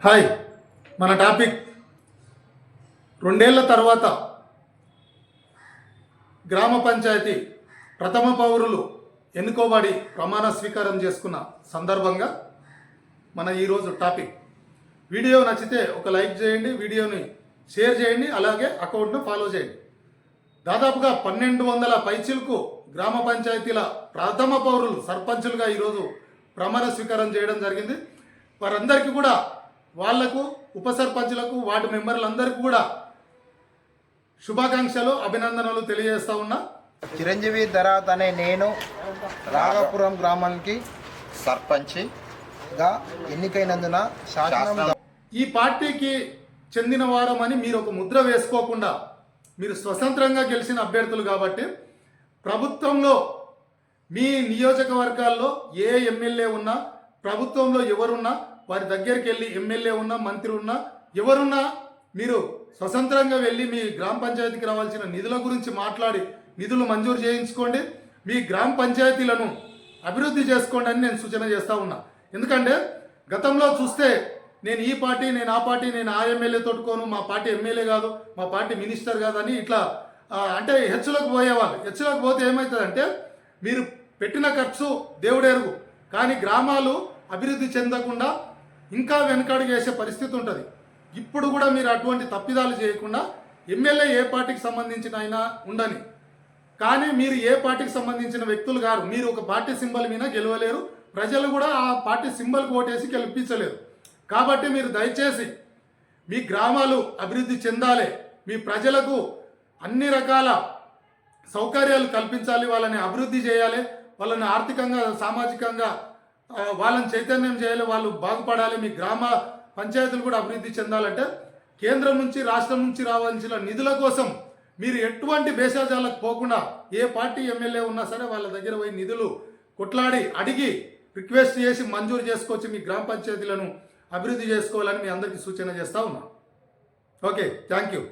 Hi, మన topic 2 ఏళ్ల తర్వాత గ్రామ పంచాయతీ ప్రథమ పౌరులు ఎన్నుకోబడి ప్రమాణ స్వీకారం చేసుకున్న సందర్భంగా మన ఈరోజు టాపిక్. వీడియో నచ్చితే ఒక లైక్ చేయండి, వీడియోని షేర్ చేయండి, అలాగే అకౌంట్ను ఫాలో చేయండి. దాదాపుగా 1200 పైచిలకు గ్రామ పంచాయతీల ప్రథమ పౌరులు సర్పంచులుగా ఈరోజు ప్రమాణ స్వీకారం చేయడం జరిగింది. వారందరికీ కూడా వాళ్లకు, ఉప సర్పంచులకు, వార్డు మెంబర్లందరికీ కూడా శుభాకాంక్షలు, అభినందనలు తెలియజేస్తా ఉన్నా. చిరంజీవి ధరాత్ అనే నేను రాఘపురం గ్రామానికి సర్పంచ్గా ఎన్నికైనందున ఈ పార్టీకి చెందిన వారమని మీరు ఒక ముద్ర వేసుకోకుండా మీరు స్వతంత్రంగా గెలిచిన అభ్యర్థులు కాబట్టి ప్రభుత్వంలో మీ నియోజకవర్గాల్లో ఏ ఎమ్మెల్యే ఉన్నా, ప్రభుత్వంలో ఎవరున్నా వారి దగ్గరికి వెళ్ళి ఎమ్మెల్యే ఉన్నా, మంత్రి ఉన్నా, ఎవరున్నా మీరు స్వతంత్రంగా వెళ్ళి మీ గ్రామ పంచాయతీకి రావాల్సిన నిధుల గురించి మాట్లాడి నిధులు మంజూరు చేయించుకోండి. మీ గ్రామ పంచాయతీలను అభివృద్ధి చేసుకోండి అని నేను సూచన చేస్తూ ఉన్నా. ఎందుకంటే గతంలో చూస్తే నేను ఈ పార్టీ, నేను ఆ పార్టీ, నేను ఆ ఎమ్మెల్యే తోడుకోను, మా పార్టీ ఎమ్మెల్యే కాదు, మా పార్టీ మినిస్టర్ కాదని ఇట్లా అంటే హెచ్చులకు పోయేవాళ్ళు. హెచ్చులకు పోతే ఏమవుతుందంటే మీరు పెట్టిన ఖర్చు దేవుడెరుగు, కానీ గ్రామాలు అభివృద్ధి చెందకుండా ఇంకా వెనకడుగు వేసే పరిస్థితి ఉంటుంది. ఇప్పుడు కూడా మీరు అటువంటి తప్పిదాలు చేయకుండా ఎమ్మెల్యే ఏ పార్టీకి సంబంధించిన అయినా ఉండని, కానీ మీరు ఏ పార్టీకి సంబంధించిన వ్యక్తులు కాదు. మీరు ఒక పార్టీ సింబల్ మీద గెలవలేరు, ప్రజలు కూడా ఆ పార్టీ సింబల్కి ఓటేసి గెలిపించలేరు. కాబట్టి మీరు దయచేసి మీ గ్రామాలు అభివృద్ధి చెందాలి, మీ ప్రజలకు అన్ని రకాల సౌకర్యాలు కల్పించాలి, వాళ్ళని అభివృద్ధి చేయాలి, వాళ్ళని ఆర్థికంగా, సామాజికంగా వాళ్ళని చైతన్యం చేయాలి, వాళ్ళు బాగుపడాలి. మీ గ్రామ పంచాయతీలు కూడా అభివృద్ధి చెందాలంటే కేంద్రం నుంచి, రాష్ట్రం నుంచి రావాల్సిన నిధుల కోసం మీరు ఎటువంటి భేషజాలకు పోకుండా ఏ పార్టీ ఎమ్మెల్యే ఉన్నా సరే వాళ్ళ దగ్గర పోయి నిధులు కొట్లాడి అడిగి రిక్వెస్ట్ చేసి మంజూరు చేసుకొచ్చి మీ గ్రామ పంచాయతీలను అభివృద్ధి చేసుకోవాలని మీ అందరికీ సూచన చేస్తూ ఉన్నా. Okay, thank you.